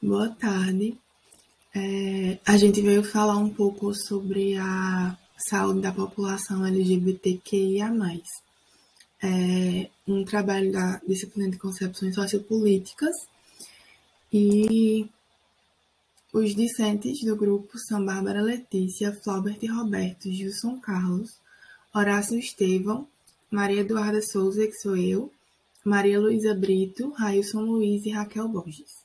Boa tarde. A gente veio falar um pouco sobre a saúde da população LGBTQIA+. Um trabalho da disciplina de concepções sociopolíticas e os discentes do grupo são Bárbara Letícia, Flaubert Roberto, Gilson Carlos, Horácio Estevão, Maria Eduarda Souza, que sou eu, Maria Luísa Brito, Railson Luiz e Raquel Borges.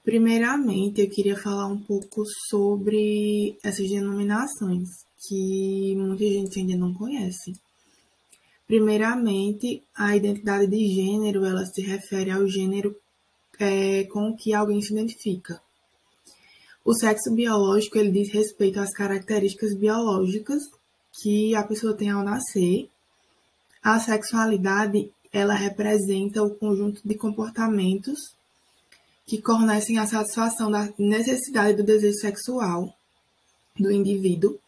Primeiramente, eu queria falar um pouco sobre essas denominações que muita gente ainda não conhece. Primeiramente, a identidade de gênero, ela se refere ao gênero com o que alguém se identifica. O sexo biológico, ele diz respeito às características biológicas que a pessoa tem ao nascer. A sexualidade, ela representa o conjunto de comportamentos que fornecem a satisfação da necessidade do desejo sexual do indivíduo.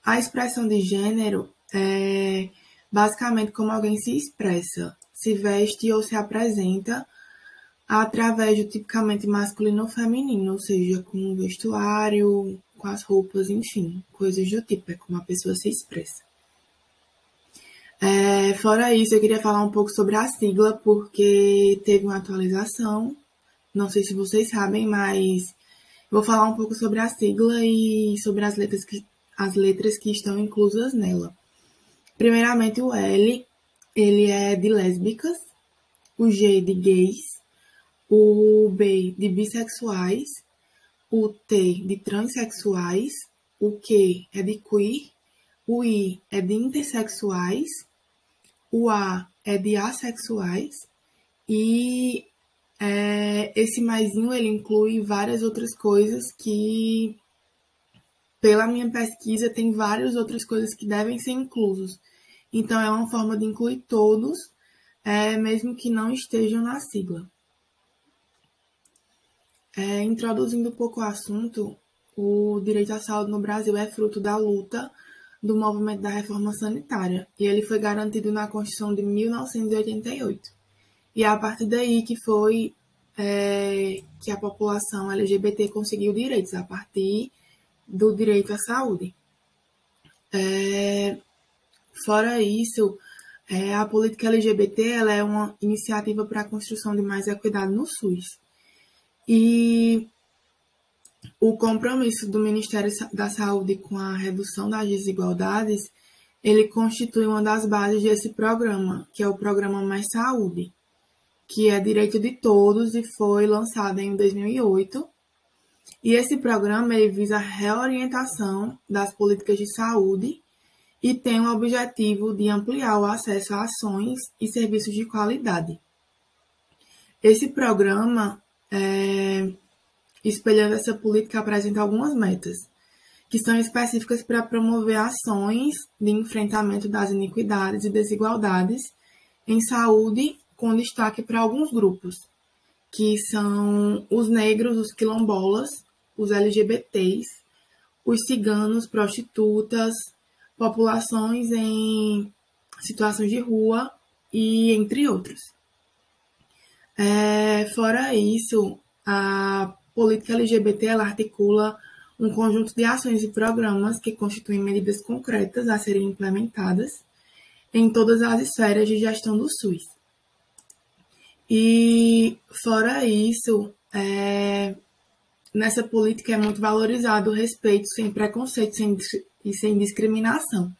A expressão de gênero é basicamente como alguém se expressa, se veste ou se apresenta através do tipicamente masculino ou feminino, ou seja, com o vestuário, com as roupas, enfim, coisas do tipo, é como a pessoa se expressa. Fora isso, eu queria falar um pouco sobre a sigla, porque teve uma atualização. Não sei se vocês sabem, mas vou falar um pouco sobre a sigla e sobre as letras que estão inclusas nela. Primeiramente, o L, ele é de lésbicas, o G de gays, o B de bissexuais, o T de transexuais, o Q é de queer, o I é de intersexuais, o A é de assexuais e esse maisinho ele inclui várias outras coisas que, pela minha pesquisa, tem várias outras coisas que devem ser inclusos. Então, é uma forma de incluir todos, mesmo que não estejam na sigla. Introduzindo um pouco o assunto, o direito à saúde no Brasil é fruto da luta do movimento da reforma sanitária, e ele foi garantido na Constituição de 1988. E é a partir daí que foi que a população LGBT conseguiu direitos, a partir do direito à saúde. Fora isso, a política LGBT ela é uma iniciativa para a construção de mais equidade no SUS. E o compromisso do Ministério da Saúde com a redução das desigualdades, ele constitui uma das bases desse programa, que é o Programa Mais Saúde, que é direito de todos e foi lançado em 2008. E esse programa ele visa a reorientação das políticas de saúde e tem o objetivo de ampliar o acesso a ações e serviços de qualidade. Esse programa, espelhando essa política, apresenta algumas metas, que são específicas para promover ações de enfrentamento das iniquidades e desigualdades em saúde, com destaque para alguns grupos, que são os negros, os quilombolas, os LGBTs, os ciganos, prostitutas, populações em situações de rua e entre outros. Fora isso, a política LGBT ela articula um conjunto de ações e programas que constituem medidas concretas a serem implementadas em todas as esferas de gestão do SUS. E, fora isso, nessa política é muito valorizado o respeito sem preconceito e sem discriminação.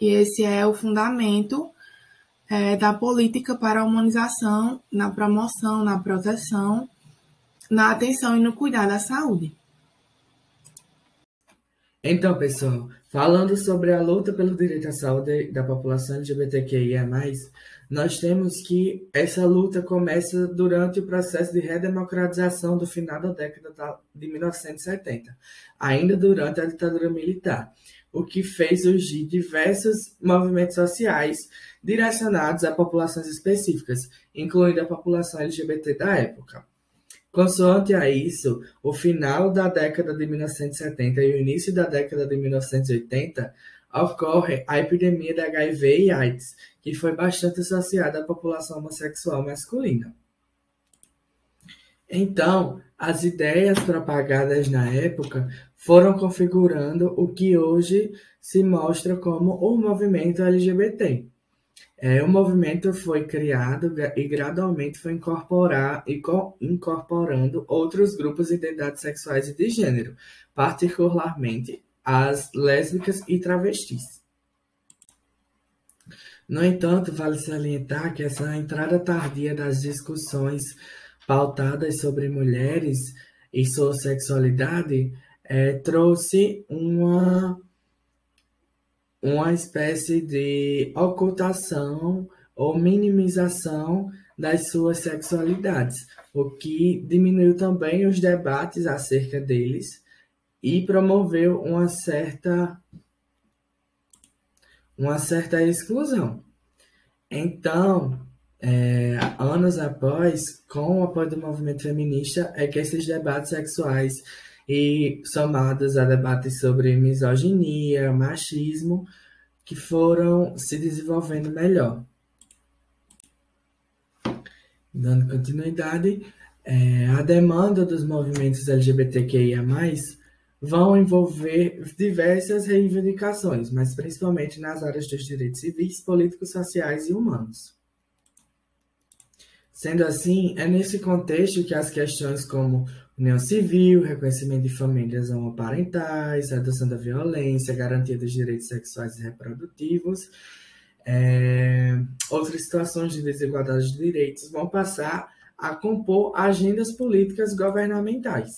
E esse é o fundamento da política para a humanização, na promoção, na proteção, na atenção e no cuidado à saúde. Então, pessoal, falando sobre a luta pelo direito à saúde da população LGBTQIA+, nós temos que essa luta começa durante o processo de redemocratização do final da década de 1970, ainda durante a ditadura militar, o que fez surgir diversos movimentos sociais direcionados a populações específicas, incluindo a população LGBT da época. Consoante a isso, o final da década de 1970 e o início da década de 1980 ocorre a epidemia da HIV e AIDS, que foi bastante associada à população homossexual masculina. Então, as ideias propagadas na época foram configurando o que hoje se mostra como o movimento LGBT. O movimento foi criado e gradualmente foi incorporando outros grupos de identidades sexuais e de gênero, particularmente as lésbicas e travestis. No entanto, vale salientar que essa entrada tardia das discussões pautadas sobre mulheres e sua sexualidade trouxe uma espécie de ocultação ou minimização das suas sexualidades, o que diminuiu também os debates acerca deles e promoveu uma certa exclusão. Então, anos após, com o apoio do movimento feminista, é que esses debates sexuais e somados a debates sobre misoginia, machismo, que foram se desenvolvendo melhor. Dando continuidade, a demanda dos movimentos LGBTQIA+, vão envolver diversas reivindicações, mas principalmente nas áreas dos direitos civis, políticos, sociais e humanos. Sendo assim, é nesse contexto que as questões como união civil, reconhecimento de famílias homoparentais, redução da violência, garantia dos direitos sexuais e reprodutivos, outras situações de desigualdade de direitos vão passar a compor agendas políticas governamentais.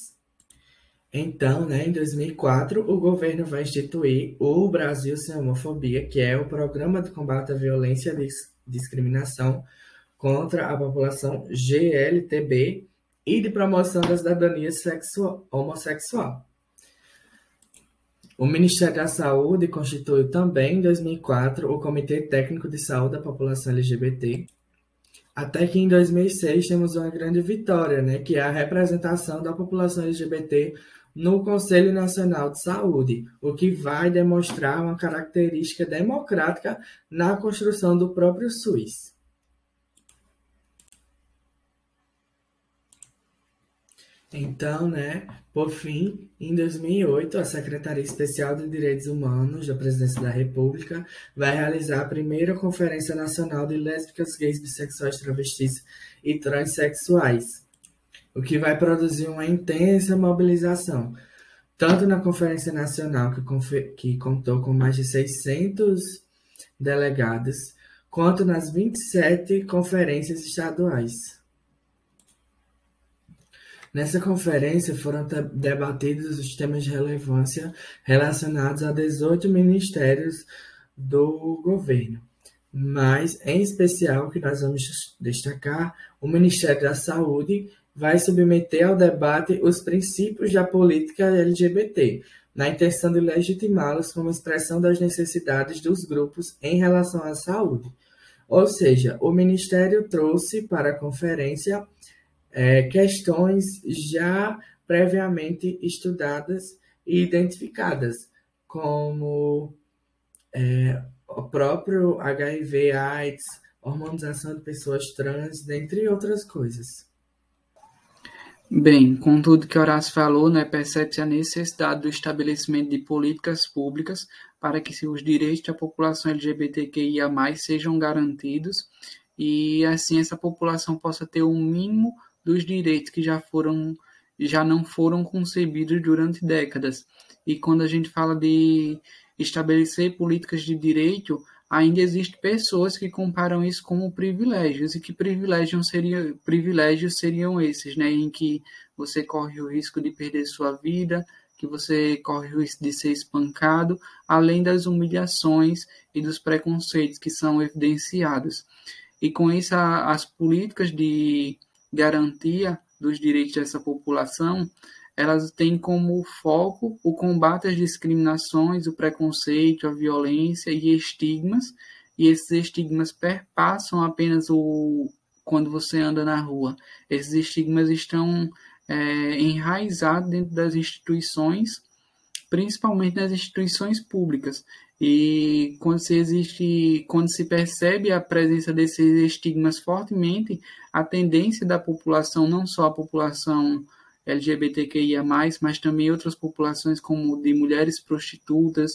Então, em 2004, o governo vai instituir o Brasil Sem Homofobia, que é o Programa de Combate à Violência e Discriminação contra a População GLTB e de Promoção da Cidadania Homossexual. O Ministério da Saúde constituiu também, em 2004, o Comitê Técnico de Saúde da População LGBT, até que em 2006 temos uma grande vitória, que é a representação da população LGBT no Conselho Nacional de Saúde, o que vai demonstrar uma característica democrática na construção do próprio SUS. Então, por fim, em 2008, a Secretaria Especial de Direitos Humanos da Presidência da República vai realizar a primeira Conferência Nacional de Lésbicas, Gays, Bissexuais, Travestis e Transsexuais, o que vai produzir uma intensa mobilização, tanto na Conferência Nacional, que contou com mais de 600 delegados, quanto nas 27 conferências estaduais. Nessa conferência foram debatidos os temas de relevância relacionados a 18 ministérios do governo, mas, em especial, que nós vamos destacar, o Ministério da Saúde vai submeter ao debate os princípios da política LGBT, na intenção de legitimá-los como expressão das necessidades dos grupos em relação à saúde. Ou seja, o Ministério trouxe para a conferência questões já previamente estudadas e identificadas, como o próprio HIV/AIDS, hormonização de pessoas trans, dentre outras coisas. Bem, com tudo que Horácio falou, percebe-se a necessidade do estabelecimento de políticas públicas para que os direitos da população LGBTQIA+, sejam garantidos e assim essa população possa ter o mínimo dos direitos que já não foram concebidos durante décadas. E quando a gente fala de estabelecer políticas de direito, ainda existem pessoas que comparam isso como privilégios. E que privilégios seriam esses, em que você corre o risco de perder sua vida, que você corre o risco de ser espancado, além das humilhações e dos preconceitos que são evidenciados. E com isso, as políticas de garantia dos direitos dessa população, elas têm como foco o combate às discriminações, o preconceito, a violência e estigmas, e esses estigmas perpassam apenas quando você anda na rua. Esses estigmas estão enraizados dentro das instituições, principalmente nas instituições públicas, E quando se percebe a presença desses estigmas fortemente, a tendência da população, não só a população LGBTQIA+, mas também outras populações como de mulheres prostitutas,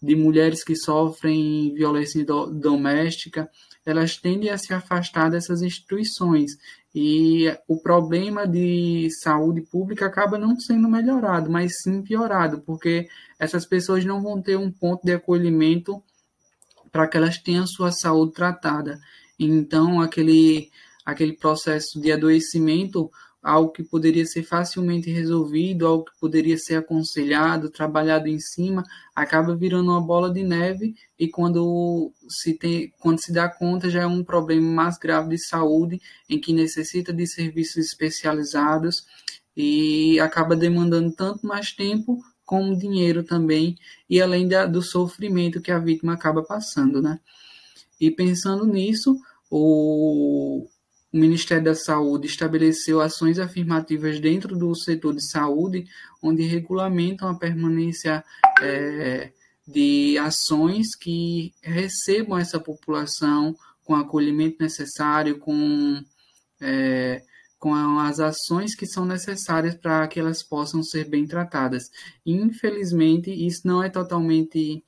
de mulheres que sofrem violência doméstica, elas tendem a se afastar dessas instituições. E o problema de saúde pública acaba não sendo melhorado, mas sim piorado, porque essas pessoas não vão ter um ponto de acolhimento para que elas tenham sua saúde tratada. Então, aquele processo de adoecimento, algo que poderia ser facilmente resolvido, algo que poderia ser aconselhado, trabalhado em cima, acaba virando uma bola de neve e quando se dá conta já é um problema mais grave de saúde, em que necessita de serviços especializados e acaba demandando tanto mais tempo como dinheiro também, e além do sofrimento que a vítima acaba passando, né? E pensando nisso, o Ministério da Saúde estabeleceu ações afirmativas dentro do setor de saúde, onde regulamentam a permanência de ações que recebam essa população com o acolhimento necessário, com as ações que são necessárias para que elas possam ser bem tratadas. Infelizmente, isso não é totalmente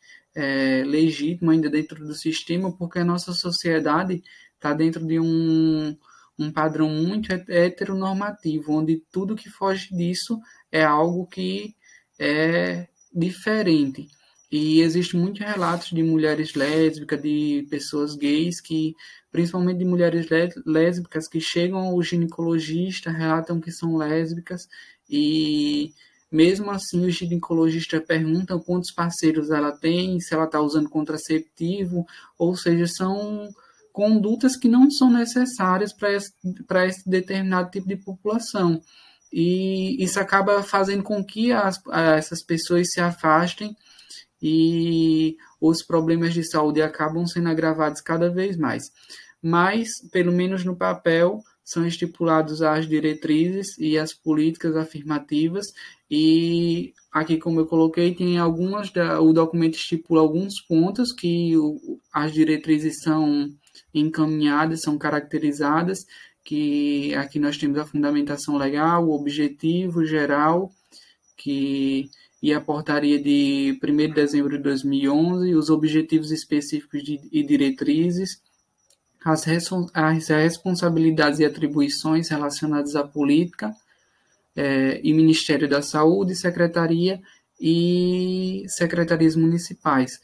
legítimo ainda dentro do sistema, porque a nossa sociedade está dentro de um padrão muito heteronormativo, onde tudo que foge disso é algo que é diferente. E existem muitos relatos de mulheres lésbicas, de pessoas gays, principalmente de mulheres lésbicas, que chegam ao ginecologista, relatam que são lésbicas, e mesmo assim o ginecologista pergunta quantos parceiros ela tem, se ela está usando contraceptivo, ou seja, são condutas que não são necessárias para esse determinado tipo de população. E isso acaba fazendo com que essas pessoas se afastem e os problemas de saúde acabam sendo agravados cada vez mais. Mas, pelo menos no papel, são estipulados as diretrizes e as políticas afirmativas e aqui, como eu coloquei, tem o documento estipula alguns pontos que as diretrizes são encaminhadas, são caracterizadas, que aqui nós temos a fundamentação legal, o objetivo geral, e a portaria de 1º de dezembro de 2011, os objetivos específicos e diretrizes, as responsabilidades e atribuições relacionadas à política, e Ministério da Saúde, Secretaria e Secretarias Municipais.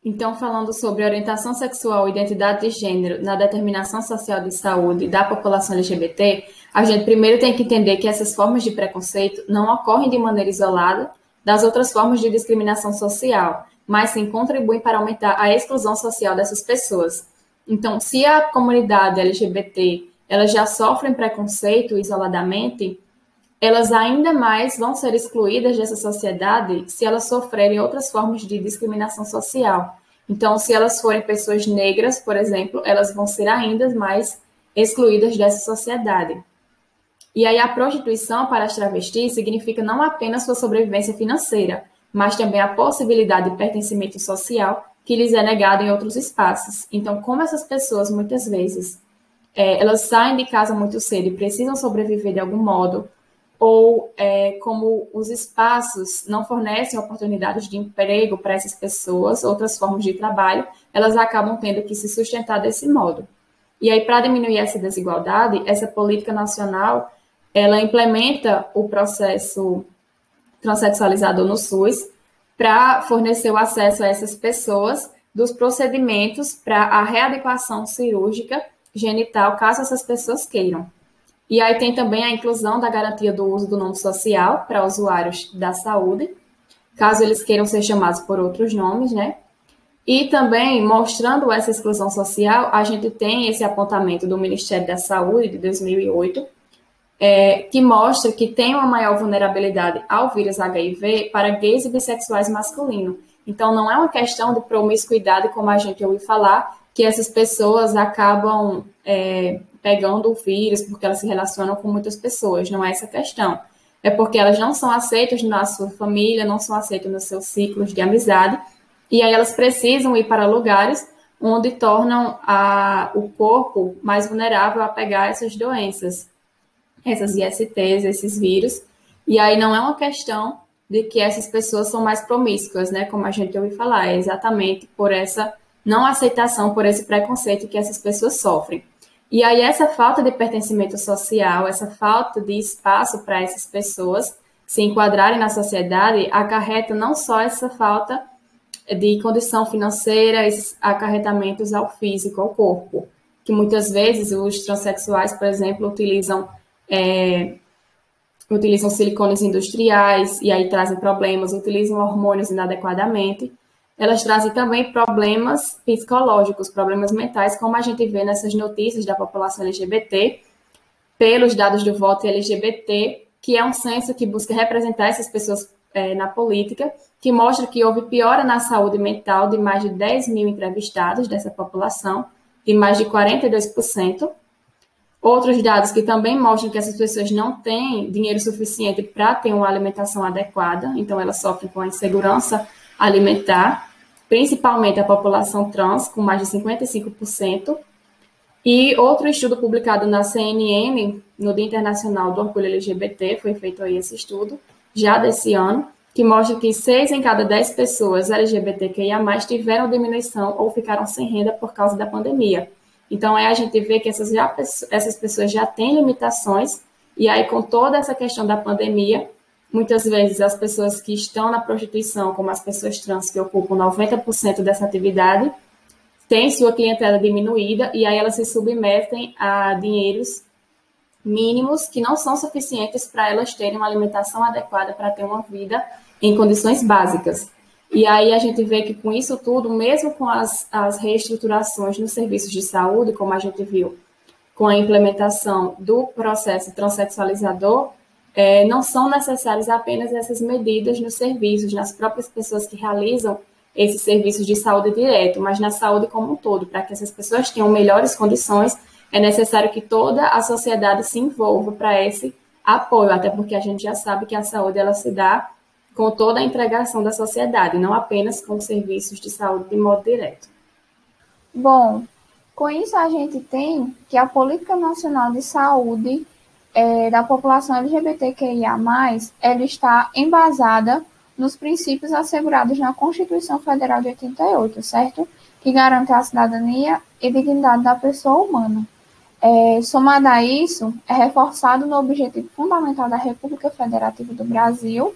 Então, falando sobre orientação sexual e identidade de gênero na determinação social de saúde da população LGBT, a gente primeiro tem que entender que essas formas de preconceito não ocorrem de maneira isolada das outras formas de discriminação social, mas sim contribuem para aumentar a exclusão social dessas pessoas. Então, se a comunidade LGBT elas já sofrem preconceito isoladamente, elas ainda mais vão ser excluídas dessa sociedade se elas sofrerem outras formas de discriminação social. Então, se elas forem pessoas negras, por exemplo, elas vão ser ainda mais excluídas dessa sociedade. E aí a prostituição para as travestis significa não apenas sua sobrevivência financeira, mas também a possibilidade de pertencimento social que lhes é negado em outros espaços. Então, como essas pessoas, muitas vezes, elas saem de casa muito cedo e precisam sobreviver de algum modo, ou como os espaços não fornecem oportunidades de emprego para essas pessoas, outras formas de trabalho, elas acabam tendo que se sustentar desse modo. E aí, para diminuir essa desigualdade, essa política nacional, ela implementa o processo transexualizador no SUS para fornecer o acesso a essas pessoas dos procedimentos para a readequação cirúrgica genital, caso essas pessoas queiram. E aí tem também a inclusão da garantia do uso do nome social para usuários da saúde, caso eles queiram ser chamados por outros nomes, né? E também, mostrando essa exclusão social, a gente tem esse apontamento do Ministério da Saúde, de 2008, que mostra que tem uma maior vulnerabilidade ao vírus HIV para gays e bissexuais masculinos. Então, não é uma questão de promiscuidade, como a gente ouviu falar, que essas pessoas acabam pegando o vírus porque elas se relacionam com muitas pessoas. Não é essa questão. é porque elas não são aceitas na sua família, não são aceitas nos seus ciclos de amizade, e aí elas precisam ir para lugares onde tornam o corpo mais vulnerável a pegar essas doenças, essas ISTs, esses vírus. E aí não é uma questão de que essas pessoas são mais promíscuas, né? Como a gente ouviu falar, é exatamente por essa não aceitação, por esse preconceito que essas pessoas sofrem. E aí essa falta de pertencimento social, essa falta de espaço para essas pessoas se enquadrarem na sociedade, acarreta não só essa falta de condição financeira, esses acarretamentos ao físico, ao corpo, que muitas vezes os transexuais, por exemplo, utilizam silicones industriais e aí trazem problemas, utilizam hormônios inadequadamente. Elas trazem também problemas psicológicos, problemas mentais, como a gente vê nessas notícias da população LGBT, pelos dados do voto LGBT, que é um censo que busca representar essas pessoas na política, que mostra que houve piora na saúde mental de mais de 10 mil entrevistados dessa população, de mais de 42%. Outros dados que também mostram que essas pessoas não têm dinheiro suficiente para ter uma alimentação adequada, então elas sofrem com a insegurança alimentar, principalmente a população trans, com mais de 55%. E outro estudo publicado na CNN, no Dia Internacional do Orgulho LGBT, foi feito aí esse estudo, já desse ano, que mostra que 6 em cada 10 pessoas LGBTQIA+, tiveram diminuição ou ficaram sem renda por causa da pandemia. Então, a gente vê que essas pessoas já têm limitações, e aí com toda essa questão da pandemia, muitas vezes as pessoas que estão na prostituição, como as pessoas trans que ocupam 90% dessa atividade, têm sua clientela diminuída, e aí elas se submetem a dinheiros mínimos que não são suficientes para elas terem uma alimentação adequada para ter uma vida em condições básicas. E aí a gente vê que com isso tudo, mesmo com as reestruturações nos serviços de saúde, como a gente viu, com a implementação do processo transexualizador, não são necessárias apenas essas medidas nos serviços, nas próprias pessoas que realizam esses serviços de saúde direto, mas na saúde como um todo. Para que essas pessoas tenham melhores condições, é necessário que toda a sociedade se envolva para esse apoio, até porque a gente já sabe que a saúde ela se dá com toda a integração da sociedade, não apenas com serviços de saúde de modo direto. Bom, com isso a gente tem que a Política Nacional de Saúde da população LGBTQIA+, ela está embasada nos princípios assegurados na Constituição Federal de 88, certo? Que garante a cidadania e dignidade da pessoa humana. Somado a isso, é reforçado no objetivo fundamental da República Federativa do Brasil,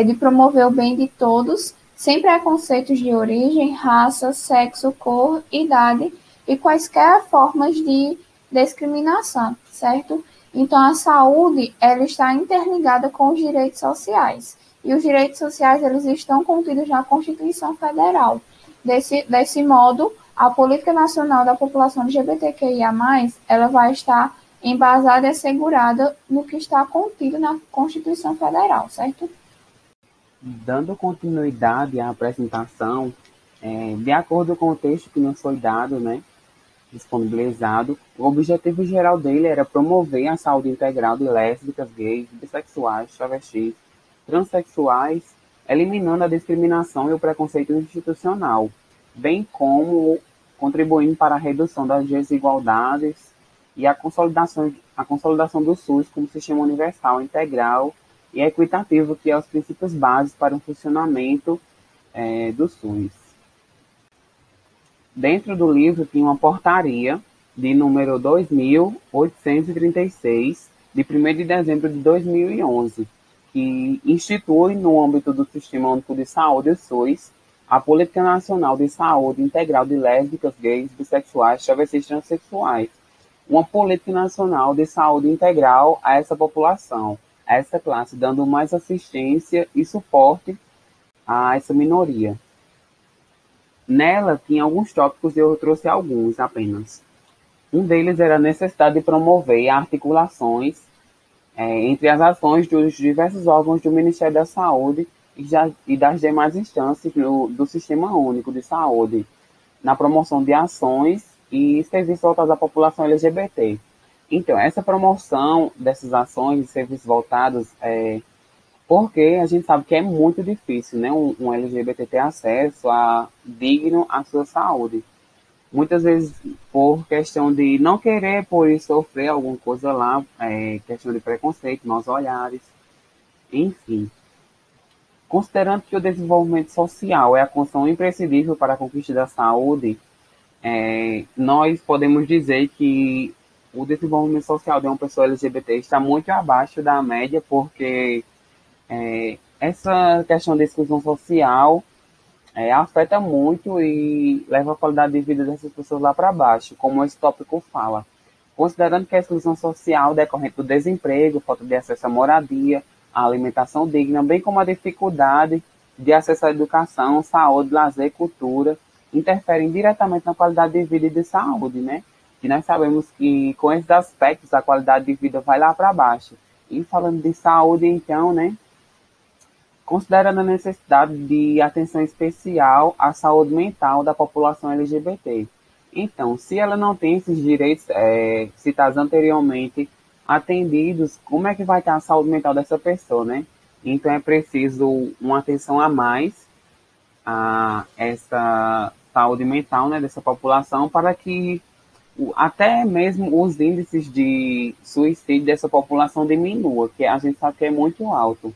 de promover o bem de todos, sem preconceitos de origem, raça, sexo, cor, idade e quaisquer formas de discriminação, certo? Então, a saúde ela está interligada com os direitos sociais. E os direitos sociais eles estão contidos na Constituição Federal. Desse modo, a Política Nacional da População LGBTQIA+, ela vai estar embasada e assegurada no que está contido na Constituição Federal, certo? Dando continuidade à apresentação, de acordo com o texto que nos foi dado, disponibilizado, o objetivo geral dele era promover a saúde integral de lésbicas, gays, bissexuais, travestis, transexuais, eliminando a discriminação e o preconceito institucional, bem como contribuindo para a redução das desigualdades e a consolidação do SUS como sistema universal, integral e equitativo, que é os princípios básicos para o funcionamento do SUS. Dentro do livro tinha uma portaria de número 2.836, de 1º de dezembro de 2011, que institui, no âmbito do Sistema Único de Saúde, o SUS, a Política Nacional de Saúde Integral de Lésbicas, Gays, Bissexuais, Travestis e Transsexuais. Uma política nacional de saúde integral a essa população, a essa classe, dando mais assistência e suporte a essa minoria. Nela tinha alguns tópicos e eu trouxe alguns apenas. Um deles era a necessidade de promover articulações entre as ações dos diversos órgãos do Ministério da Saúde e das demais instâncias do Sistema Único de Saúde, na promoção de ações e serviços voltados à população LGBT, Então, essa promoção dessas ações de serviços voltados porque a gente sabe que é muito difícil, né, um LGBT ter acesso digno à sua saúde. Muitas vezes por questão de não querer, por isso sofrer alguma coisa lá, questão de preconceito, maus olhares, enfim. Considerando que o desenvolvimento social é a condição imprescindível para a conquista da saúde, nós podemos dizer que o desenvolvimento social de uma pessoa LGBT está muito abaixo da média, porque essa questão de exclusão social afeta muito e leva a qualidade de vida dessas pessoas lá para baixo, como esse tópico fala. Considerando que a exclusão social decorrente do desemprego, falta de acesso à moradia, à alimentação digna, bem como a dificuldade de acesso à educação, saúde, lazer e cultura, interferem diretamente na qualidade de vida e de saúde, né? E nós sabemos que com esses aspectos a qualidade de vida vai lá para baixo. E falando de saúde, então, né? Considerando a necessidade de atenção especial à saúde mental da população LGBT. Então, se ela não tem esses direitos citados anteriormente atendidos, como é que vai estar a saúde mental dessa pessoa, né? Então, é preciso uma atenção a mais a essa saúde mental, né, dessa população, para que até mesmo os índices de suicídio dessa população diminua, que a gente sabe que é muito alto.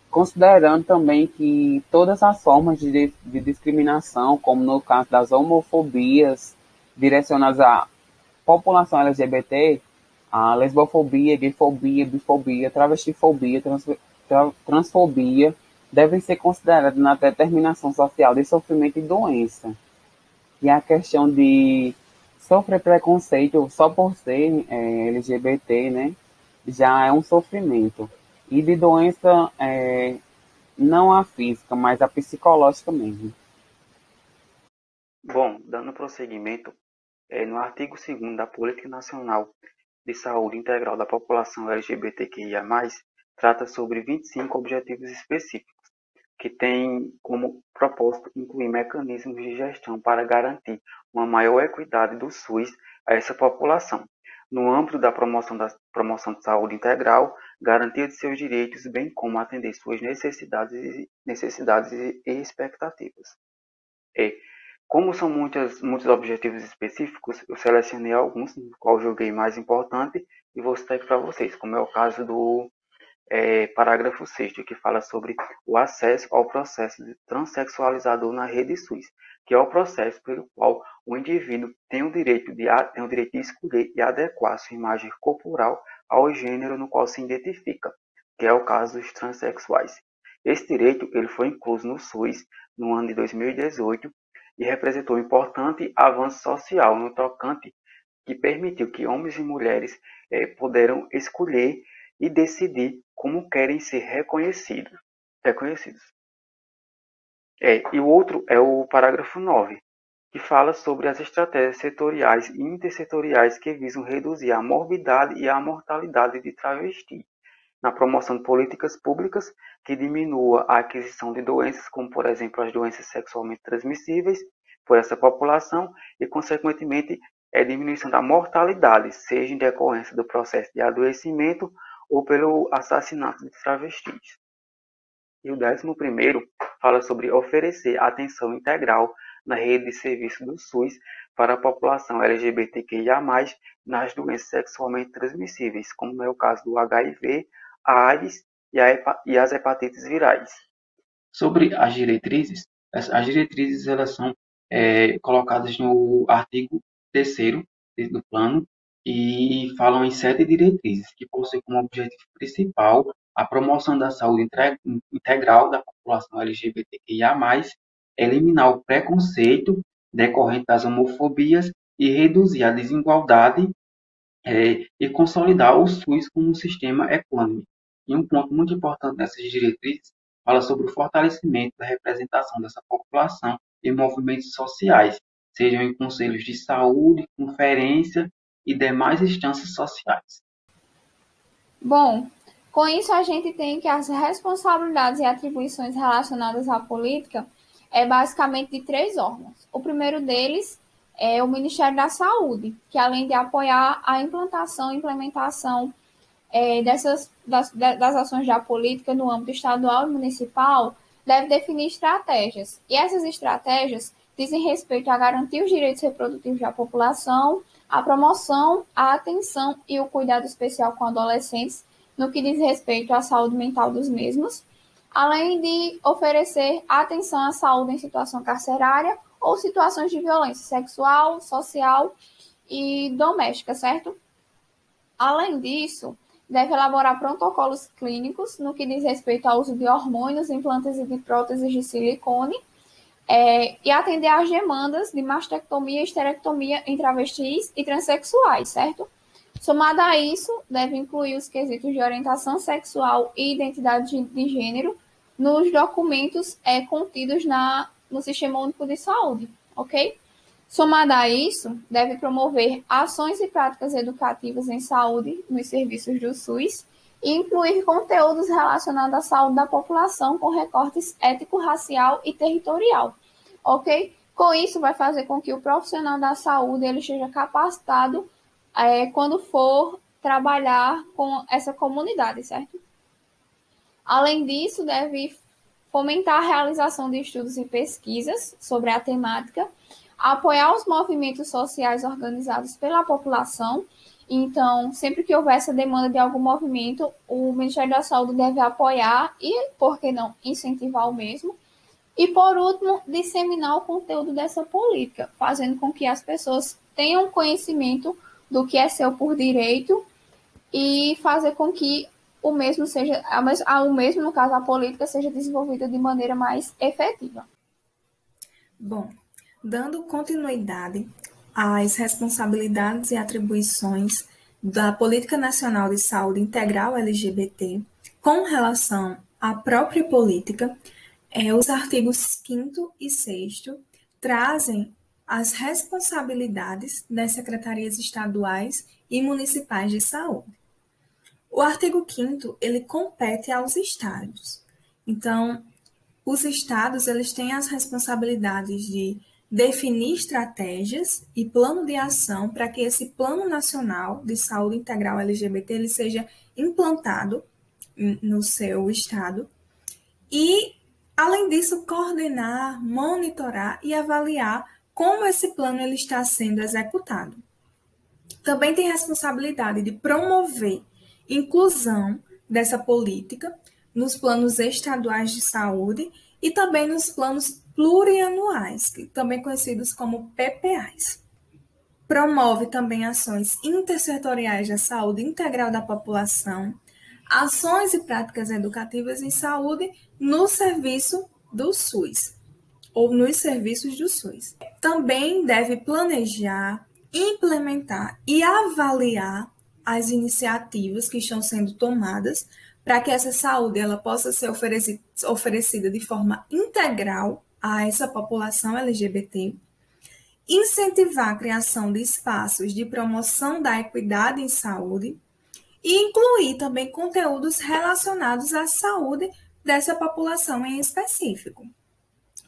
Considerando também que todas as formas de discriminação, como no caso das homofobias direcionadas à população LGBT, a lesbofobia, gayfobia, bifobia, travestifobia, transfobia, devem ser consideradas na determinação social de sofrimento e doença. E a questão de sofrer preconceito só por ser LGBT, né, já é um sofrimento. E de doença não a física, mas a psicológica mesmo. Bom, dando prosseguimento, no artigo 2º da Política Nacional de Saúde Integral da População LGBTQIA+, trata sobre 25 objetivos específicos, que têm como propósito incluir mecanismos de gestão para garantir uma maior equidade do SUS a essa população, no âmbito da promoção de saúde integral, garantia de seus direitos, bem como atender suas necessidades e expectativas. Como são muitos objetivos específicos, eu selecionei alguns, no qual julguei mais importante, e vou citar aqui para vocês, como é o caso do parágrafo 6º, que fala sobre o acesso ao processo de transexualizador na rede SUS, que é o processo pelo qual o indivíduo tem o direito de escolher e adequar sua imagem corporal ao gênero no qual se identifica, que é o caso dos transexuais. Esse direito ele foi incluso no SUS no ano de 2018 e representou um importante avanço social no tocante que permitiu que homens e mulheres puderam escolher e decidir como querem ser reconhecidos. E o outro é o parágrafo 9, que fala sobre as estratégias setoriais e intersetoriais que visam reduzir a morbidade e a mortalidade de travestis, na promoção de políticas públicas que diminua a aquisição de doenças, como, por exemplo, as doenças sexualmente transmissíveis por essa população e, consequentemente, a diminuição da mortalidade, seja em decorrência do processo de adoecimento ou pelo assassinato de travestis. E o 11º fala sobre oferecer atenção integral na rede de serviço do SUS para a população LGBTQIA+, nas doenças sexualmente transmissíveis, como é o caso do HIV, a AIDS e as hepatites virais. Sobre as diretrizes elas são colocadas no artigo 3º do plano e falam em 7 diretrizes, que possuem como objetivo principal a promoção da saúde integral da população LGBTQIA+, eliminar o preconceito decorrente das homofobias e reduzir a desigualdade e consolidar o SUS como um sistema econômico. E um ponto muito importante nessas diretrizes fala sobre o fortalecimento da representação dessa população em movimentos sociais, sejam em conselhos de saúde, conferência e demais instâncias sociais. Bom, com isso a gente tem que as responsabilidades e atribuições relacionadas à política é basicamente de 3 órgãos. O primeiro deles é o Ministério da Saúde, que além de apoiar a implantação e implementação das ações da política no âmbito estadual e municipal, deve definir estratégias. E essas estratégias dizem respeito a garantir os direitos reprodutivos da população, a promoção, a atenção e o cuidado especial com adolescentes no que diz respeito à saúde mental dos mesmos, além de oferecer atenção à saúde em situação carcerária ou situações de violência sexual, social e doméstica, certo? Além disso, deve elaborar protocolos clínicos no que diz respeito ao uso de hormônios, implantes e de próteses de silicone, e atender às demandas de mastectomia e esterectomia em travestis e transexuais, certo? Somado a isso, deve incluir os quesitos de orientação sexual e identidade de gênero nos documentos contidos no Sistema Único de Saúde, ok? Somado a isso, deve promover ações e práticas educativas em saúde nos serviços do SUS e incluir conteúdos relacionados à saúde da população com recortes ético, racial e territorial, ok? Com isso, vai fazer com que o profissional da saúde ele esteja capacitado quando for trabalhar com essa comunidade, certo? Além disso, deve fomentar a realização de estudos e pesquisas sobre a temática, apoiar os movimentos sociais organizados pela população. Então, sempre que houver essa demanda de algum movimento, o Ministério da Saúde deve apoiar e, por que não, incentivar o mesmo. E, por último, disseminar o conteúdo dessa política, fazendo com que as pessoas tenham conhecimento do que é seu por direito e fazer com que o mesmo seja, no caso, a política seja desenvolvida de maneira mais efetiva. Bom, dando continuidade às responsabilidades e atribuições da Política Nacional de Saúde Integral LGBT com relação à própria política, os artigos 5º e 6º trazem as responsabilidades das secretarias estaduais e municipais de saúde. O artigo 5º, ele compete aos estados. Então, os estados, eles têm as responsabilidades de definir estratégias e plano de ação para que esse Plano Nacional de Saúde Integral LGBT ele seja implantado no seu estado e, além disso, coordenar, monitorar e avaliar como esse plano ele está sendo executado. Também tem responsabilidade de promover inclusão dessa política nos planos estaduais de saúde e também nos planos plurianuais, também conhecidos como PPAs. Promove também ações intersetoriais da saúde integral da população, ações e práticas educativas em saúde no serviço do SUS, ou nos serviços do SUS. Também deve planejar, implementar e avaliar as iniciativas que estão sendo tomadas para que essa saúde ela possa ser oferecida de forma integral a essa população LGBT, incentivar a criação de espaços de promoção da equidade em saúde e incluir também conteúdos relacionados à saúde dessa população em específico.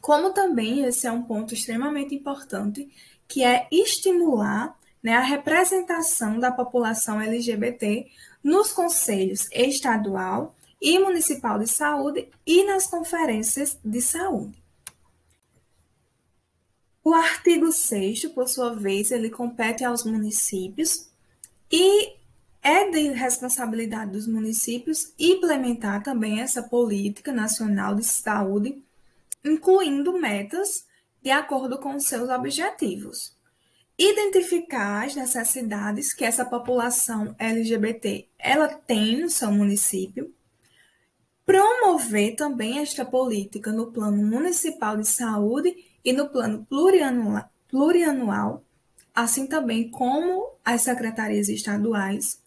Como também esse é um ponto extremamente importante, que é estimular a representação da população LGBT nos conselhos estadual e municipal de saúde e nas conferências de saúde. O artigo 6º, por sua vez, ele compete aos municípios e é de responsabilidade dos municípios implementar também essa política nacional de saúde, incluindo metas de acordo com seus objetivos. Identificar as necessidades que essa população LGBT ela tem no seu município, promover também esta política no plano municipal de saúde e no plano plurianual, assim também como as secretarias estaduais,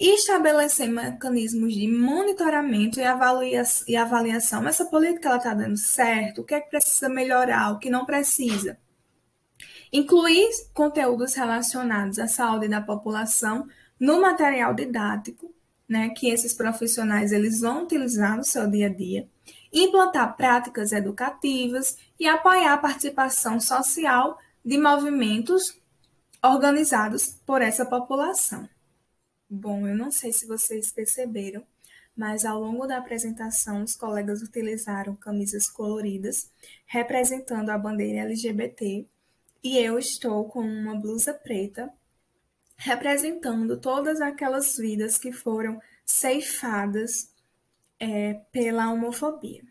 e estabelecer mecanismos de monitoramento e avaliação. Essa política está dando certo? O que é que precisa melhorar? O que não precisa? Incluir conteúdos relacionados à saúde da população no material didático, que esses profissionais eles vão utilizar no seu dia a dia, implantar práticas educativas e apoiar a participação social de movimentos organizados por essa população. Bom, eu não sei se vocês perceberam, mas ao longo da apresentação, os colegas utilizaram camisas coloridas representando a bandeira LGBT e eu estou com uma blusa preta representando todas aquelas vidas que foram ceifadas pela homofobia.